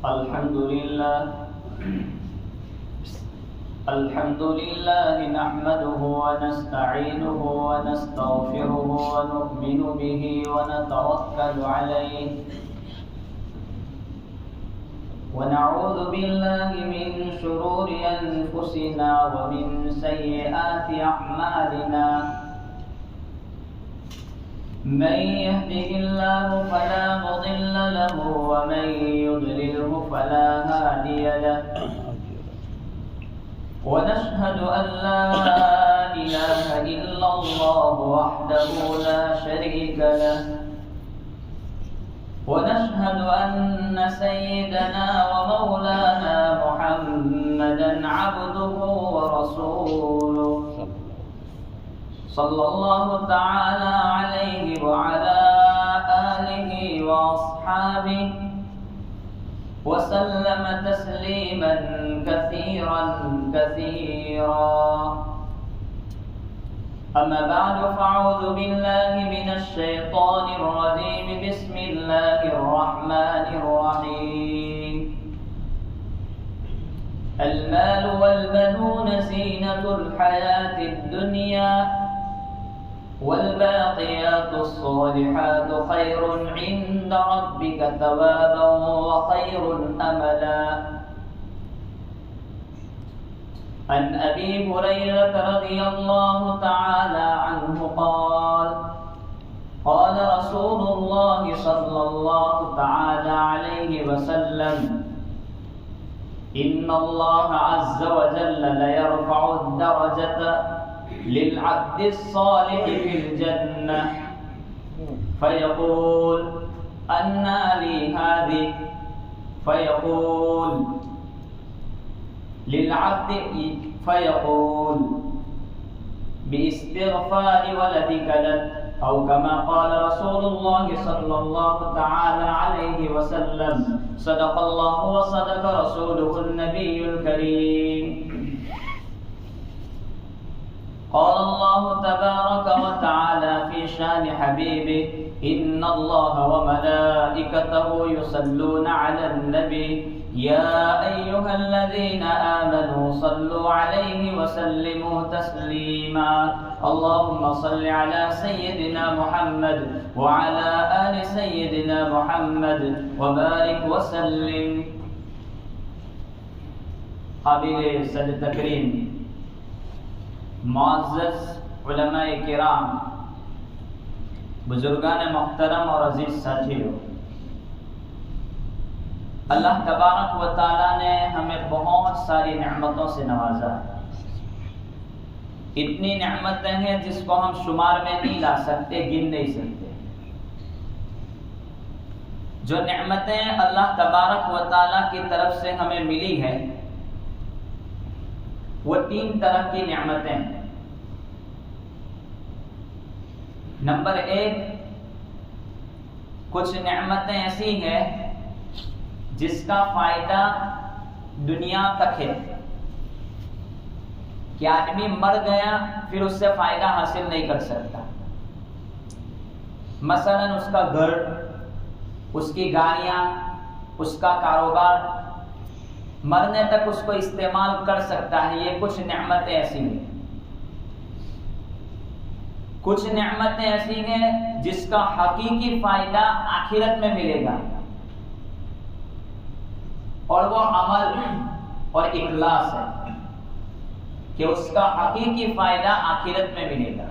الحمد لله نحمده ونستعينه ونستغفره ونؤمن به ونتوكل عليه ونعوذ بالله من شرور أنفسنا ومن سيئات أعمالنا من يهده الله فلا مضل له ومن يضلله فلا هادي له ونشهد أن لا إله إلا الله وحده لا شريك له ونشهد أن سيدنا ومولانا محمدا عبده ورسوله صلى الله تعالى عليه وعلى آله وأصحابه وسلم تسليما كثيرا كثيرا أما بعد فأعوذ بالله من الشيطان الرجيم بسم الله الرحمن الرحيم المال والبنون زينة الحياة الدنيا والباقيات الصالحات خير عند ربك ثوابا وخير أملا عن أبي هريرة رضي الله تعالى عنه قال قال رسول الله صلى الله تعالى عليه وسلم إن الله عز وجل ليرفع الدرجة للعبد الصالح في الجنة فيقول أنى لي هذه فيقول للعبد فيقول باستغفار ولدك لك أو كما قال رسول الله صلى الله تعالى عليه وسلم صدق الله وصدق رسوله النبي الكريم قال الله تبارك وتعالى في شان حبيبه إن الله وملائكته يصلون على النبي يا أيها الذين آمنوا صلوا عليه وسلموا تسليما اللهم صل على سيدنا محمد وعلى آل سيدنا محمد وبارك وسلم. قابل صد تکریم معزز علماء کرام، بزرگان محترم اور عزیز ساتھیوں، اللہ تبارک و تعالیٰ نے ہمیں بہت ساری نعمتوں سے نوازا ہے. اتنی نعمتیں ہیں جس کو ہم شمار میں نہیں لا سکتے، گن نہیں سکتے. جو نعمتیں اللہ تبارک و تعالیٰ کی طرف سے ہمیں ملی ہیں وہ 3 طرح کی نعمتیں ہیں. نمبر 1، کچھ نعمتیں ایسی ہیں جس کا فائدہ دنیا تک ہے کہ آدمی مر گیا پھر اس سے فائدہ حاصل نہیں کر سکتا. مثلا اس کا گھر، اس کی گاڑیاں، اس کا کاروبار مرنے تک اس کو استعمال کر سکتا ہے. یہ کچھ نعمتیں ایسی ہیں. کچھ نعمتیں ایسی ہیں جس کا حقیقی فائدہ آخرت میں ملے گا، اور وہ عمل اور اخلاص ہے کہ اس کا حقیقی فائدہ آخرت میں ملے گا.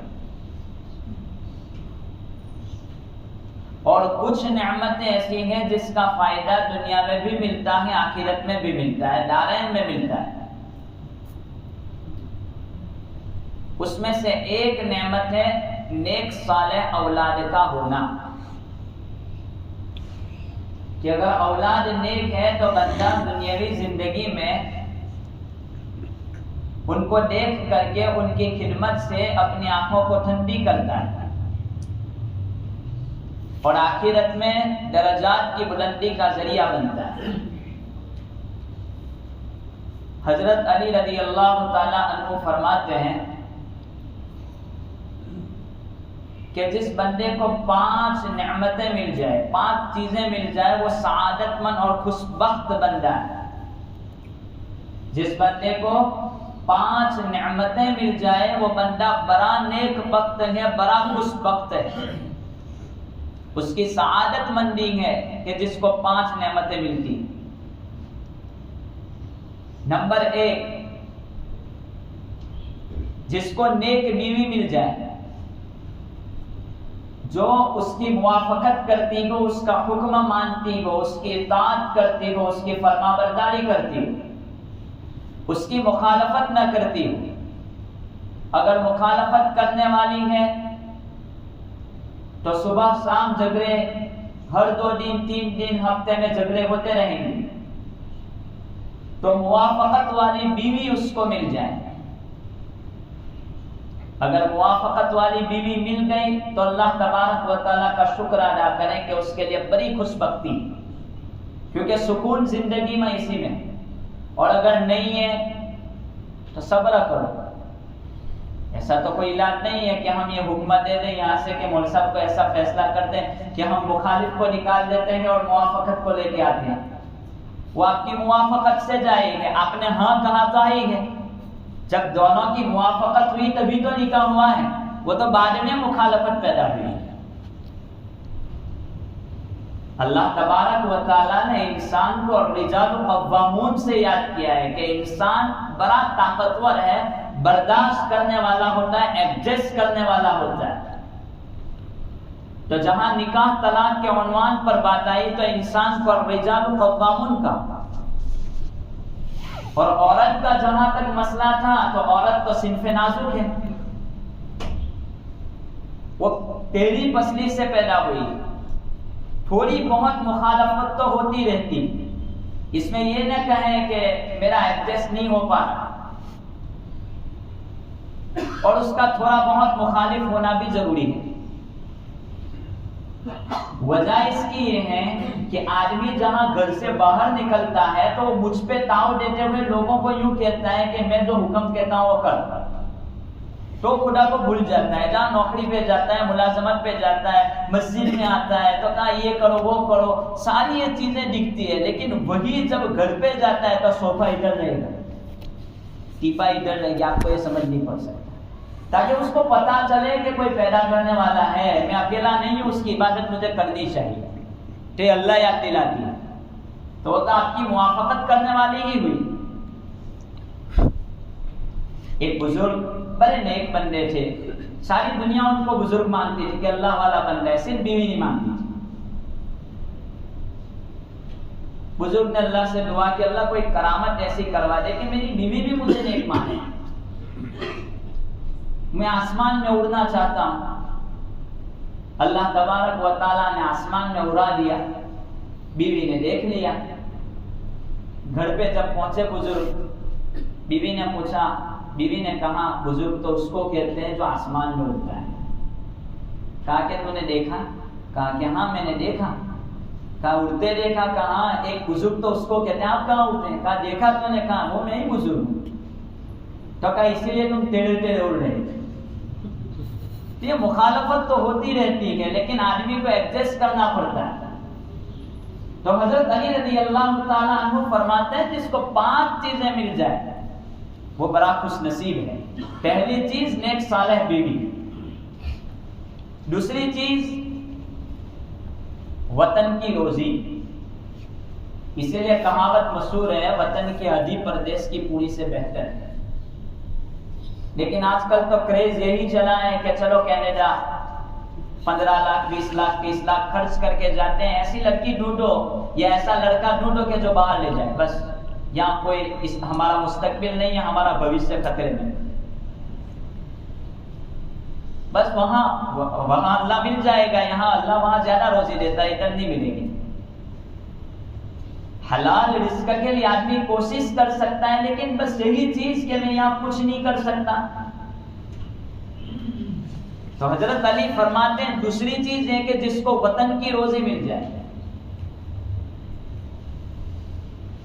اور کچھ نعمتیں ایسی ہیں جس کا فائدہ دنیا میں بھی ملتا ہے، آخرت میں بھی ملتا ہے، دارین میں ملتا ہے. اس میں سے ایک نعمت ہے نیک صالح اولاد کا ہونا، کہ اگر اولاد نیک ہے تو بندہ دنیاوی زندگی میں ان کو دیکھ کر کے ان کی خدمت سے اپنی آنکھوں کو ٹھنڈی کرتا ہے، اور آخرت میں درجات کی بلندی کا ذریعہ بنتا ہے. حضرت علی رضی اللہ تعالی عنہ فرماتے ہیں کہ جس بندے کو 5 نعمتیں مل جائے، 5 چیزیں مل جائے، وہ سعادت مند اور خوش بخت بندہ ہے۔ جس بندے کو 5 نعمتیں مل جائے وہ بندہ بڑا نیک بخت ہے، بڑا خوش بخت ہے، اس کی سعادت مندی ہے کہ جس کو 5 نعمتیں ملتی۔ نمبر 1، جس کو نیک بیوی مل جائے، جو اس کی موافقت کرتی ہو، اس کا حکم مانتی ہو، اس کی اطاعت کرتی ہو، اس کی فرما برداری کرتی ہو، اس کی مخالفت نہ کرتی ہو۔ اگر مخالفت کرنے والی ہے تو صبح شام جھگڑے، ہر 2 دن 3 دن ہفتے میں جھگڑے ہوتے رہیں گے، تو موافقت والی بیوی اس کو مل جائے۔ اگر موافقت والی بیوی مل گئی تو اللہ تبارک و تعالیٰ کا شکر ادا کریں کہ اس کے لیے بڑی خوش بختی، کیونکہ سکون زندگی میں اسی میں۔ اور اگر نہیں ہے تو صبر کرو، ایسا تو کوئی علاج نہیں ہے کہ ہم یہ حکم دے دیں یہاں سے کہ مولوی صاحب کو ایسا فیصلہ کر دیں کہ ہم مخالف کو نکال دیتے ہیں اور موافقت کو لے کے آتے ہیں۔ وہ آپ کی موافقت سے جائے گی، آپ نے ہاں کہا تو آئی ہے، جب دونوں کی موافقت ہوئی تبھی تو نکاح ہوا ہے، وہ تو بعد میں مخالفت پیدا ہوئی۔ اللہ تبارک و تعالیٰ نے انسان کو الرجال قوامون سے یاد کیا ہے کہ انسان بڑا طاقتور ہے، برداشت کرنے والا ہوتا ہے، ایڈجسٹ کرنے والا ہوتا ہے۔ تو جہاں نکاح طلاق کے عنوان پر بات آئی تو انسان کو الرجال قوامون کا، اور عورت کا جہاں تک مسئلہ تھا تو عورت تو صنف نازک ہے، وہ ٹیڑھی پسلی سے پیدا ہوئی، تھوڑی بہت مخالفت تو ہوتی رہتی، اس میں یہ نہ کہیں کہ میرا ایڈجسٹ نہیں ہو پا رہا، اور اس کا تھوڑا بہت مخالف ہونا بھی ضروری ہے۔ وجہ اس کی یہ ہے کہ آدمی جہاں گھر سے باہر نکلتا ہے تو وہ مجھ پہ تاؤ دیتے ہوئے لوگوں کو یوں کہتا ہے کہ میں جو حکم کہتا ہوں وہ کر، تو خدا کو بھول جاتا ہے۔ جہاں نوکری پہ جاتا ہے، ملازمت پہ جاتا ہے، مسجد میں آتا ہے تو کہا یہ کرو وہ کرو، ساری یہ چیزیں دکھتی ہے، لیکن وہی جب گھر پہ جاتا ہے تو صوفہ ادھر رہے گا، ٹیپا ادھر رہے گی، آپ کو یہ سمجھ نہیں پڑ سکتا، تاکہ اس کو پتا چلے کہ کوئی پیدا کرنے والا ہے، میں اکیلا نہیں ہوں، اس کی عبادت مجھے کرنی چاہیے، تے اللہ یاد دلاتی ہے، تو وہ تو آپ کی موافقت کرنے والی ہی ہوئی۔ ایک بزرگ بڑے نیک بندے تھے، ساری دنیا ان کو بزرگ مانتی تھی کہ اللہ والا بندہ ہے، صرف بیوی نہیں مانتی تھی۔ بزرگ نے اللہ سے دعا کہ اللہ کوئی کرامت ایسی کروا دے کہ میری بیوی بھی مجھے نیک مانے، میں آسمان میں اڑنا چاہتا ہوں۔ اللہ تبارک و تعالیٰ نے آسمان میں اڑا دیا، بیوی نے دیکھ لیا۔ گھر پہ جب پہنچے بزرگ، بیوی نے پوچھا، بیوی نے کہا بزرگ تو اس کو کہتے ہیں جو آسمان میں اڑتا ہے۔ کہا کہ تو نے دیکھا؟ کہا کہ ہاں میں نے دیکھا۔ کہا اڑتے دیکھا؟ کہا ایک بزرگ تو اس کو کہتے ہیں، آپ کہاں اڑتے ہیں؟ کہا دیکھا تو نے؟ کہا وہ میں ہی بزرگ ہوں۔ تو کہا اسی لیے تم ٹیڑھے ٹیڑھے اڑ رہے تھے۔ یہ مخالفت تو ہوتی رہتی ہے لیکن آدمی کو ایڈجسٹ کرنا پڑتا ہے۔ تو حضرت علی رضی اللہ تعالیٰ عنہ فرماتے ہیں جس کو 5 چیزیں مل جائے وہ بڑا خوش نصیب ہے۔ پہلی چیز نیک صالح بیوی، دوسری چیز وطن کی روزی، اسی لیے کہاوت مشہور ہے وطن کی ہدی پردیس کی پوری سے بہتر ہے۔ لیکن آج کل تو کریز یہی چلا ہے کہ چلو کینیڈا 15 لاکھ 20 لاکھ 30 لاکھ خرچ کر کے جاتے ہیں، ایسی لڑکی ڈھونڈو یا ایسا لڑکا ڈھونڈو کہ جو باہر لے جائے، بس یہاں کوئی ہمارا مستقبل نہیں ہے، ہمارا بھوشیہ خطرے میں، بس وہاں اللہ مل جائے گا، یہاں اللہ وہاں زیادہ روزی دیتا ہے، ادھر نہیں ملے گی۔ حلال رزق کے لیے آدمی کوشش کر سکتا ہے لیکن بس یہی چیز کہ میں یہاں کچھ نہیں کر سکتا۔ تو حضرت علی فرماتے ہیں دوسری چیز ہے کہ جس کو وطن کی روزی مل جائے،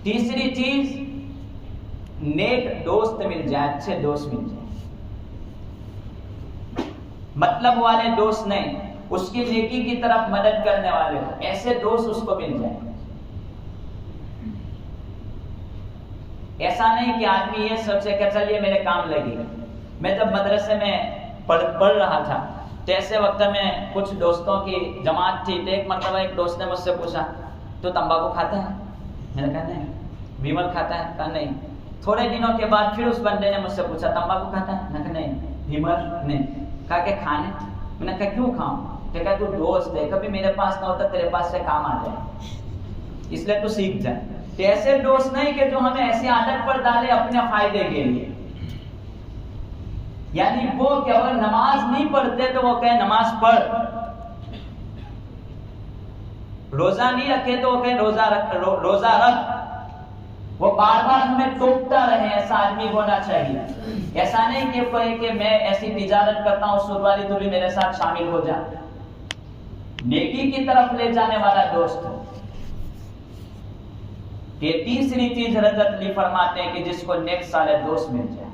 تیسری چیز نیک دوست مل جائے، اچھے دوست مل جائے۔ مطلب والے دوست نہیں، اس کی نیکی کی طرف مدد کرنے والے ہو، ایسے دوست اس کو مل جائیں۔ ایسا نہیں کہ آدمی یہ سوچے کہ چلیے میرے کام لگے گا۔ میں جب مدرسے میں پڑھ رہا تھا تو ایسے وقت میں کچھ دوستوں کی جماعت تھی، تو ایک مرتبہ ایک دوست نے مجھ سے پوچھا تو تمباکو کھاتا ہے؟ میں نے کہا نہیں۔ ویمل کھاتا ہے؟ کہا نہیں۔ تھوڑے دنوں کے بعد پھر اس بندے نے مجھ سے پوچھا تمباکو کھاتا ہے؟ میں نے کہا نہیں۔ ویمل نہیں۔ کہا کہ کھانے؟ میں نے کہا کیوں کھاؤں؟ کہ کہا تو دوست ہے، کبھی میرے پاس نہ ہوتا تیرے پاس سے کام آ جائے، اس لیے تو سیکھ جائے۔ تو ایسے دوست نہیں کہ جو ہمیں ایسی عادت پر ڈالے اپنے فائدے کے لیے، یعنی وہ کہ اگر نماز نہیں پڑھتے تو وہ کہے نماز پڑھ، روزہ نہیں رکھے تو وہ کہے روزہ رکھ، وہ بار بار ہمیں ٹوکتا رہے، ایسا آدمی ہونا چاہیے۔ ایسا نہیں کہ کوئی کہ میں ایسی تجارت کرتا ہوں سود والی، تو بھی میرے ساتھ شامل ہو جا، نیکی کی طرف لے جانے والا دوست ہو۔ یہ تیسری چیز حضرت علی فرماتے ہیں کہ جس کو نیک صالح دوست مل جائے،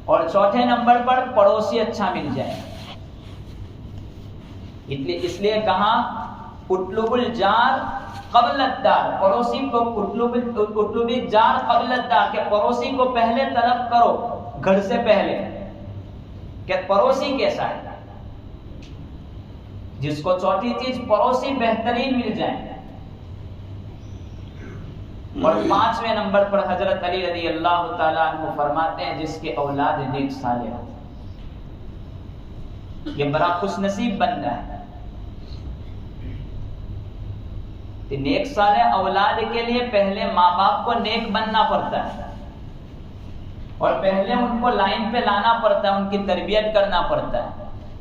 اور چوتھے نمبر پر پڑوسی اچھا مل جائے۔ اس لیے کہا اطلب الجار قبل الدار، پڑوسی کو اطلب الجار قبل الدار، کہ پڑوسی کو پہلے طلب کرو گھر سے پہلے، کہ پڑوسی کیسا ہے۔ جس کو چوتھی چیز پڑوسی بہترین مل جائے۔ اور پانچویں نمبر پر حضرت علی رضی اللہ تعالیٰ عنہ فرماتے ہیں جس کے اولاد نیک صالح ہو، یہ بڑا خوش نصیب بندہ ہے۔ کہ نیک صالح اولاد کے لیے پہلے ماں باپ کو نیک بننا پڑتا ہے، اور پہلے ان کو لائن پہ لانا پڑتا ہے، ان کی تربیت کرنا پڑتا ہے۔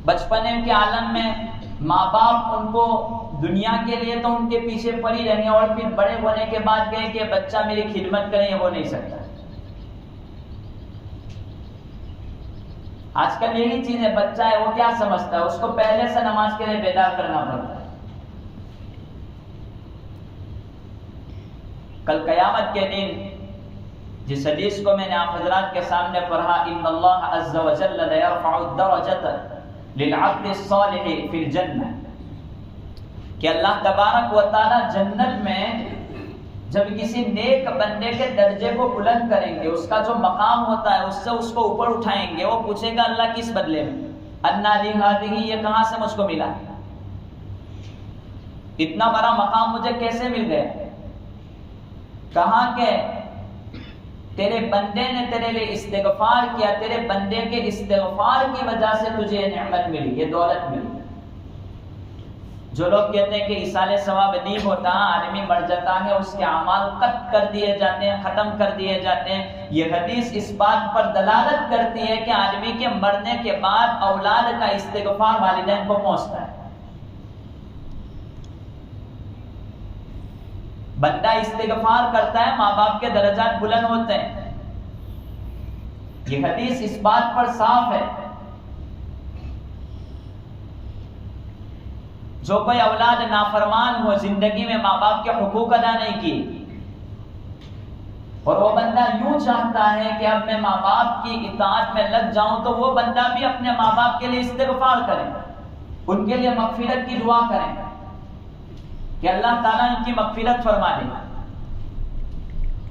بچپنے کے عالم میں ماں باپ ان کو دنیا کے لیے تو ان کے پیچھے پڑی رہیں، اور پھر بڑے ہونے کے بعد کہیں کہ بچہ میری خدمت کرے، یہ ہو نہیں سکتا۔ آج کل یہی چیز ہے، بچہ ہے وہ کیا سمجھتا ہے، اس کو پہلے سے نماز کے لیے بیدار کرنا پڑتا ہے۔ کل قیامت کے دن جس حدیث کو میں نے آپ حضرات کے سامنے پڑھا، ان اللہ عز وجل لیرفع الدرجۃ للعبد الصالح فی الجنہ، کہ اللہ تبارک و تعالی جنت میں جب کسی نیک بندے کے درجے کو بلند کریں گے، اس کا جو مقام ہوتا ہے اس سے اس کو اوپر اٹھائیں گے، وہ پوچھے گا اللہ کس بدلے میں، انا لی ہذہ، یہ کہاں سے مجھ کو ملا، اتنا بڑا مقام مجھے کیسے مل گیا؟ کہا کہ تیرے بندے نے تیرے لیے استغفار کیا، تیرے بندے کے استغفار کی وجہ سے تجھے یہ نعمت ملی، یہ دولت ملی۔ جو لوگ کہتے ہیں کہ ایصال ثواب نہیں ہوتا، آدمی مر جاتا ہے، اس کے اعمال قطع کر دیے جاتے ہیں، ختم کر دیے جاتے ہیں، یہ حدیث اس بات پر دلالت کرتی ہے کہ آدمی کے مرنے کے بعد اولاد کا استغفار والدین کو پہنچتا ہے۔ بندہ استغفار کرتا ہے، ماں باپ کے درجات بلند ہوتے ہیں، یہ حدیث اس بات پر صاف ہے۔ جو کوئی اولاد نافرمان ہو، زندگی میں ماں باپ کے حقوق ادا نہیں کی، اور وہ بندہ یوں چاہتا ہے کہ اب میں ماں باپ کی اطاعت میں لگ جاؤں، تو وہ بندہ بھی اپنے ماں باپ کے لیے استغفار کرے، ان کے لیے مغفرت کی دعا کریں کہ اللہ تعالیٰ ان کی مغفرت فرما دے۔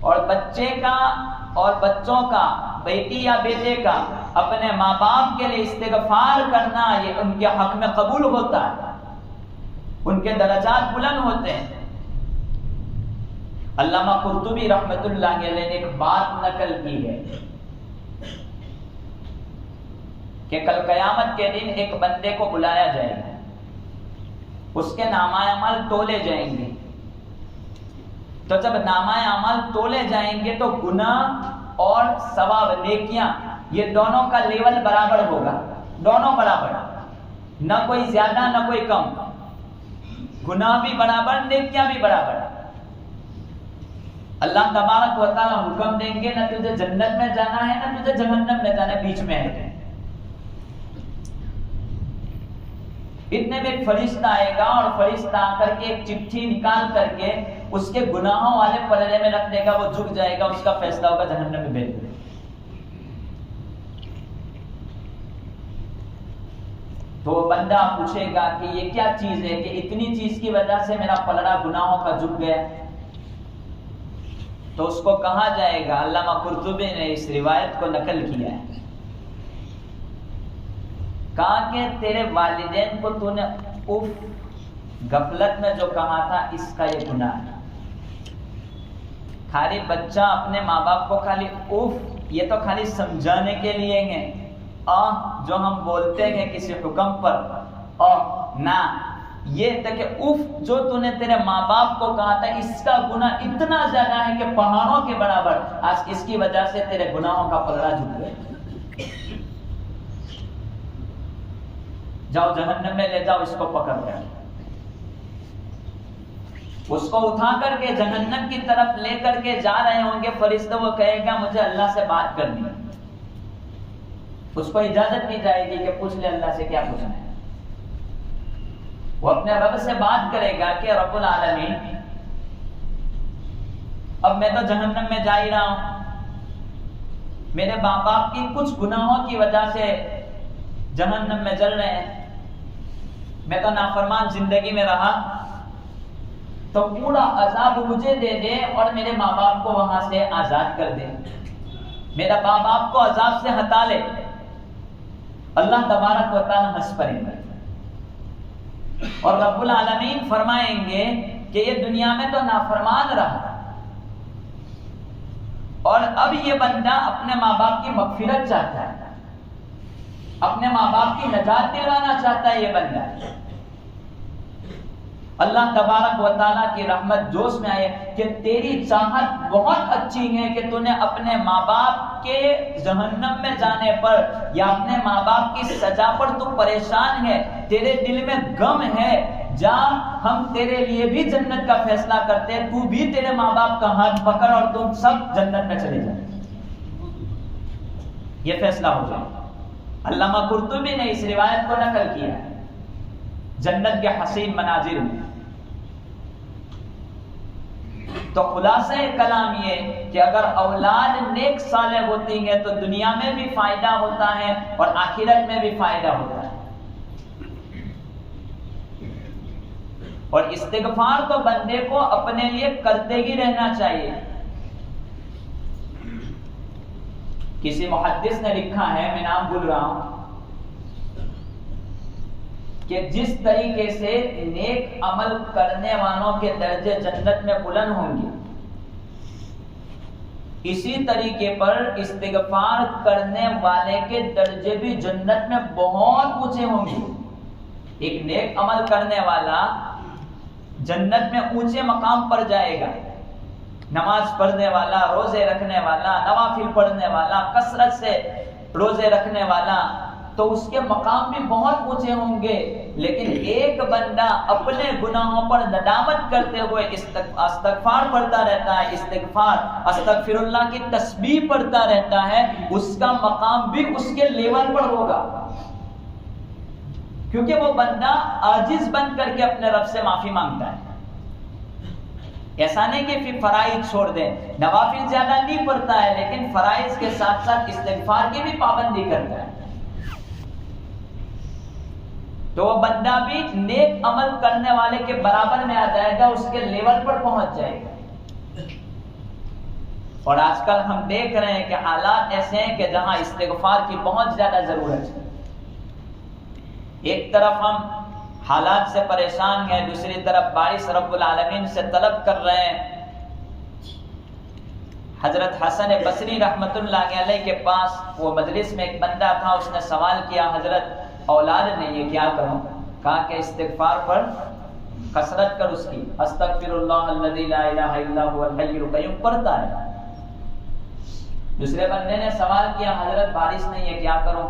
اور بچے کا اور بچوں کا، بیٹی یا بیٹے کا اپنے ماں باپ کے لیے استغفار کرنا، یہ ان کے حق میں قبول ہوتا ہے، ان کے درجات بلند ہوتے ہیں۔ علامہ قرطبی رحمۃ اللہ علیہ نے ایک بات نقل کی ہے کہ کل قیامت کے دن ایک بندے کو بلایا جائے گا، اس کے نامہ اعمال تولے جائیں گے، تو جب نامہ اعمال تولے جائیں گے تو گناہ اور ثواب، نیکیاں، یہ دونوں کا لیول برابر ہوگا، دونوں برابر، نہ کوئی زیادہ نہ کوئی کم، گناہ بھی برابر، نیکیاں بھی برابر۔ اللہ تبارک و تعالیٰ حکم دیں گے نہ تجھے جنت میں جانا ہے نہ تجھے جہنم میں جانا ہے، بیچ میں ہے۔ اتنے میں ایک فرشتہ آئے گا، اور فرشتہ آ کر کے ایک چٹھی نکال کر کے اس کے گناہوں والے پلڑے میں رکھ دے گا، وہ جھک جائے گا، اس کا فیصلہ ہوگا، جہنم میں بھیج دے گا۔ تو وہ بندہ پوچھے گا کہ یہ کیا چیز ہے کہ اتنی چیز کی وجہ سے میرا پلڑا گناہوں کا جھک گیا. تو اس کو کہا جائے گا، علامہ قرطبی نے اس روایت کو نقل کیا ہے، کہا کہ تیرے والدین کو تو نے اف غفلت میں جو کہا تھا اس کا یہ گناہ ہے. خالی بچہ اپنے ماں باپ کو خالی اف، یہ تو خالی سمجھانے کے لیے ہے، جو ہم بولتے ہیں کسی حکم پر نہ، یہ تھا کہ اف جو تو نے تیرے ماں باپ کو کہا تھا اس کا گناہ اتنا زیادہ ہے کہ پہاڑوں کے برابر. آج اس کی وجہ سے تیرے گناہوں کا پلڑا جھک گیا. جاؤ جہنم میں لے جاؤ اس کو پکڑ کر. اس کو اٹھا کر کے جہنم کی طرف لے کر کے جا رہے ہوں گے فرشتے، وہ کہے گا مجھے اللہ سے بات کرنی. اس کو اجازت دی جائے گی کہ پوچھ لے اللہ سے کیا پوچھنا ہے. وہ اپنے رب سے بات کرے گا کہ رب العالمین اب میں تو جہنم میں جا ہی رہا ہوں، میرے ماں باپ کی کچھ گناہوں کی وجہ سے جہنم میں جل رہے ہیں، میں تو نافرمان زندگی میں رہا، تو پورا عذاب مجھے دے دے اور میرے ماں باپ کو وہاں سے آزاد کر دے، میرا ماں باپ کو عذاب سے ہٹا لے. اللہ تبارک و تعالی ہنس پڑیں گے اور رب العالمین فرمائیں گے کہ یہ دنیا میں تو نافرمان رہا اور اب یہ بندہ اپنے ماں باپ کی مغفرت چاہتا ہے، اپنے ماں باپ کی نجات دلانا چاہتا ہے. یہ بندہ اللہ تبارک و تعالیٰ کی رحمت جوش میں آئے کہ تیری چاہت بہت اچھی ہے کہ تو نے اپنے ماں باپ کے جہنم میں جانے پر یا اپنے ماں باپ کی سزا پر تو پریشان ہے، تیرے دل میں غم ہے، جا ہم تیرے لیے بھی جنت کا فیصلہ کرتے، تو بھی تیرے ماں باپ کا ہاتھ پکڑ اور تم سب جنت میں چلے جائیں. یہ فیصلہ ہو جائے. علامہ قرطبی نے اس روایت کو نقل کیا ہے جنت کے حسین مناظر میں. تو خلاصہ کلام یہ کہ اگر اولاد نیک صالح ہوتی ہے تو دنیا میں بھی فائدہ ہوتا ہے اور آخرت میں بھی فائدہ ہوتا ہے. اور استغفار تو بندے کو اپنے لیے کرتے ہی رہنا چاہیے. کسی محدث نے لکھا ہے، میں نام بھول رہا ہوں، کہ جس طریقے سے نیک عمل کرنے والوں کے درجے جنت میں بلند ہوں گے، اسی طریقے پر استغفار کرنے والے کے درجے بھی جنت میں بہت اونچے ہوں گے. ایک نیک عمل کرنے والا جنت میں اونچے مقام پر جائے گا، نماز پڑھنے والا، روزے رکھنے والا، نوافل پڑھنے والا، کثرت سے روزے رکھنے والا، تو اس کے مقام بھی بہت اونچے ہوں گے. لیکن ایک بندہ اپنے گناہوں پر ندامت کرتے ہوئے استغفار پڑھتا رہتا ہے، استغفر اللہ کی تسبیح پڑھتا رہتا ہے، اس کا مقام بھی اس کے لیول پر ہوگا، کیونکہ وہ بندہ عاجز بن کر کے اپنے رب سے معافی مانگتا ہے. ایسا نہیں کہ پھر فرائض چھوڑ دیں، نوافل زیادہ نہیں پڑھتا ہے لیکن فرائض کے ساتھ ساتھ استغفار کی بھی پابندی کرتا ہے، تو وہ بندہ بھی نیک عمل کرنے والے کے برابر میں آ جائے گا، اس کے لیول پر پہنچ جائے گا. اور آج کل ہم دیکھ رہے ہیں کہ حالات ایسے ہیں کہ جہاں استغفار کی بہت زیادہ ضرورت ہے. ایک طرف ہم حالات سے پریشان ہیں، دوسری طرف بارش رب العالمین سے طلب کر رہے ہیں. حضرت حسن بصری رحمت اللہ علیہ کے پاس وہ مجلس میں ایک بندہ تھا، اس نے سوال کیا، حضرت اولاد نہیں ہے کیا کروں؟ کہا کہ استغفار پر کثرت کر اس کی، استغفر اللہ الذی لا الہ الا هو الحی القیوم پڑھتا ہے. دوسرے بندے نے سوال کیا، حضرت بارش نہیں ہے کیا کروں؟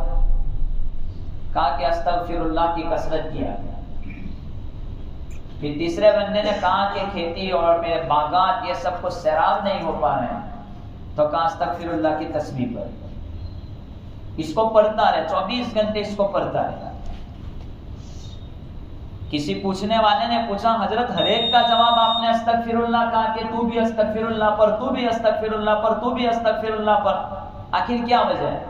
کہا کہ استغفر اللہ کی کثرت کیا. پھر تیسرے بندے نے کہا کہ کھیتی اور میرے باغات یہ سب کچھ سیراب نہیں ہو پا رہے ہیں، تو کہا استغفر اللہ کی تسبیح پر. اس کو پڑھتا رہے، 24 گھنٹے اس کو پڑھتا رہے. کسی پوچھنے والے نے پوچھا، حضرت ہر ایک کا جواب آپ نے استغفر اللہ کہا کہ تو بھی استغفر اللہ پر، تو بھی استغفر اللہ پر، تو بھی استغفر اللہ پر، آخر کیا وجہ ہے؟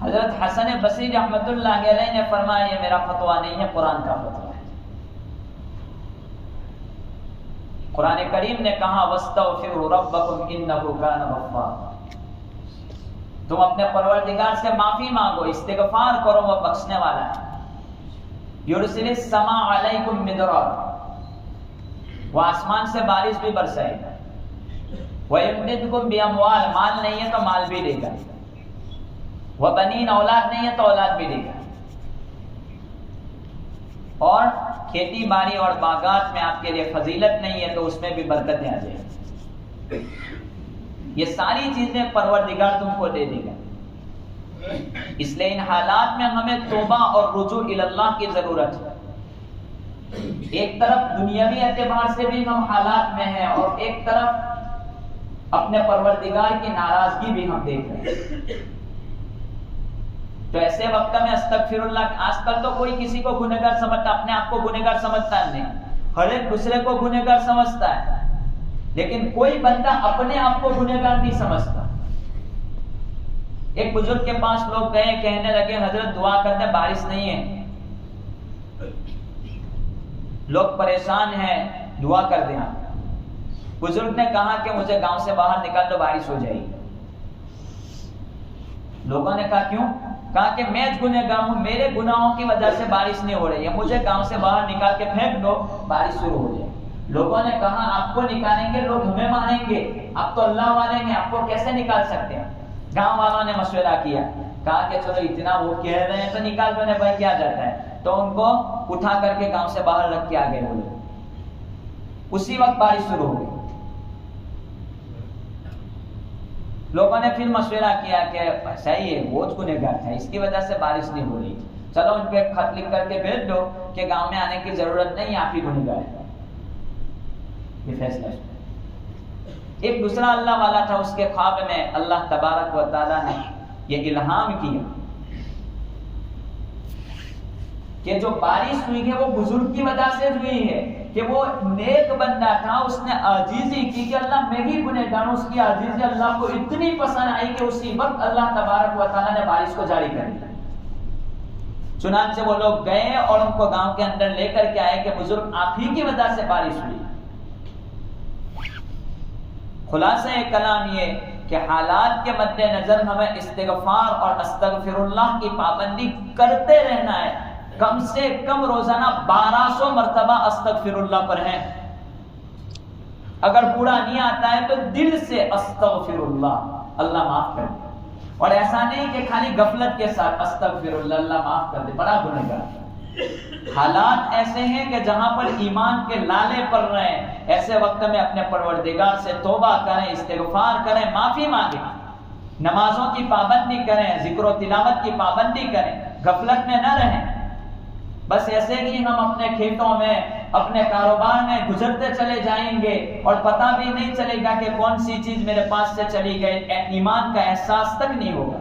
حضرت حسن بصری رحمۃ اللہ علیہ نے فرمایا یہ میرا فتویٰ نہیں ہے، قرآن کا فتویٰ ہے۔ قرآن کریم نے کہا وَاسْتَغْفِرُوا رَبَّكُمْ إِنَّهُ كَانَ غَفَّارًا، تم اپنے پروردگار سے معافی مانگو، استغفار کرو، وہ بخشنے والا ہے۔ يُرْسِلِ السَّمَاءَ عَلَيْكُمْ مِدْرَارًا، وہ آسمان سے بارش بھی برسائے گا۔ وَيُمْدِدْكُمْ بِأَمْوَالٍ، مال نہیں ہے تو مال بھی دے گا، وَبَنِينَ، اولاد نہیں ہے تو اولاد بھی دے گا، اور کھیتی باڑی اور باغات میں آپ کے لیے فضیلت نہیں ہے تو اس میں بھی برکتیں آ جائیں گی۔ یہ ساری چیزیں پروردگار تم کو دے دے گا۔ اس لیے ان حالات میں ہمیں توبہ اور رجوع الی اللہ کی ضرورت ہے۔ ایک طرف دنیاوی اعتبار سے بھی ہم حالات میں ہیں، اور ایک طرف اپنے پروردگار کی ناراضگی بھی ہم دیکھ رہے ہیں۔ تو ایسے وقت میں استغفر اللہ، آج کل تو کوئی کسی کو گنہگار سمجھتا، اپنے آپ کو گنہگار سمجھتا نہیں، ہر ایک دوسرے کو گنہگار سمجھتا ہے، لیکن کوئی بندہ اپنے آپ کو گنہگار نہیں سمجھتا۔ ایک بزرگ کے پاس لوگ گئے، کہنے لگے حضرت دعا کرتے بارش نہیں ہے، لوگ پریشان ہیں، دعا کر دیں آپ۔ بزرگ نے کہا کہ مجھے گاؤں سے باہر نکال دو، بارش ہو جائے گی۔ لوگوں نے کہا کیوں؟ کہا کہ میں گنہگار ہوں، میرے گناہوں کی وجہ سے بارش نہیں ہو رہی ہے، مجھے گاؤں سے باہر نکال کے پھینک دو، بارش شروع ہو جائے۔ لوگوں نے کہا آپ کو نکالیں گے لوگ ہمیں مانیں گے، آپ تو اللہ والے ہیں، آپ کو کیسے نکال سکتے ہیں؟ گاؤں والوں نے مشورہ کیا، کہا کہ چلو اتنا وہ کہہ رہے ہیں تو نکال دو، بھائی کیا جاتا ہے۔ تو ان کو اٹھا کر کے گاؤں سے باہر رکھ کے آ گئے وہ لوگ۔ اسی وقت بارش شروع ہو گئی۔ لوگوں نے پھر مشورہ کیا کہ صحیح ہے، وہ گنہگار تھا، اس کی وجہ سے بارش نہیں ہو رہی، چلو ان پہ خط لکھ کر کے بھیج دو کہ گاؤں میں آنے کی ضرورت نہیں، آپ ہی گنہگار ہے۔ یہ فیصلہ۔ ایک دوسرا اللہ والا تھا، اس کے خواب میں اللہ تبارک و تعالیٰ نے یہ الہام کیا کہ جو بارش ہوئی ہے وہ بزرگ کی وجہ سے ہوئی ہے، کہ وہ نیک بندہ تھا، اس نے عاجزی کی کہ اللہ میں ہی گنہگار ہوں۔ اس کی عاجزی اللہ کو اتنی پسند آئی کہ اسی وقت اللہ تبارک و تعالیٰ نے بارش کو جاری کر دیا۔ چنانچہ وہ لوگ گئے اور ان کو گاؤں کے اندر لے کر کے آئے کہ بزرگ آپ ہی کی وجہ سے بارش ہوئی۔ خلاصہ کلام یہ کہ حالات کے مد نظر ہمیں استغفار اور استغفر اللہ کی پابندی کرتے رہنا ہے۔ کم سے کم روزانہ 1200 مرتبہ استغفر اللہ پر ہیں۔ اگر پورا نہیں آتا ہے تو دل سے استغفر اللہ، اللہ معاف کر دے۔ اور ایسا نہیں کہ خالی غفلت کے ساتھ استغفر اللہ، اللہ معاف کر دے، بڑا گنہگار۔ حالات ایسے ہیں کہ جہاں پر ایمان کے لالے پڑ رہے ہیں، ایسے وقت میں اپنے پروردگار سے توبہ کریں، استغفار کریں، معافی مانگیں، نمازوں کی پابندی کریں، ذکر و تلاوت کی پابندی کریں، غفلت میں نہ رہیں۔ بس ایسے ہی ہم اپنے کھیتوں میں، اپنے کاروبار میں گزرتے چلے جائیں گے اور پتہ بھی نہیں چلے گا کہ کون سی چیز میرے پاس سے چلی گئی، ایمان کا احساس تک نہیں ہوگا۔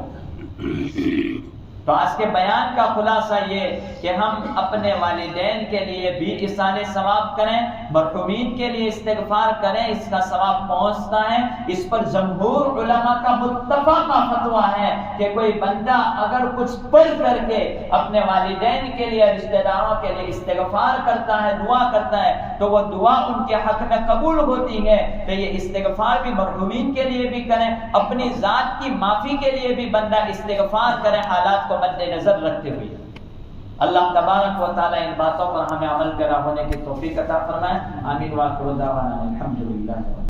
تو آج کے بیان کا خلاصہ یہ کہ ہم اپنے والدین کے لیے بھی ایصال ثواب کریں، مرحومین کے لیے استغفار کریں، اس کا ثواب پہنچتا ہے۔ اس پر جمہور علماء کا متفقہ فتویٰ ہے کہ کوئی بندہ اگر کچھ پڑھ کر کے اپنے والدین کے لیے، رشتہ داروں کے لیے استغفار کرتا ہے، دعا کرتا ہے، تو وہ دعا ان کے حق میں قبول ہوتی ہے۔ تو یہ استغفار بھی مرحومین کے لیے بھی کریں، اپنی ذات کی معافی کے لیے بھی بندہ استغفار کریں، حالات کو مد نظر رکھتے ہوئے۔ اللہ تبارک و تعالی ان باتوں پر ہمیں عمل پیرا ہونے کی توفیق عطا فرمائے۔ آمین۔ وآخر دعوانا الحمدللہ۔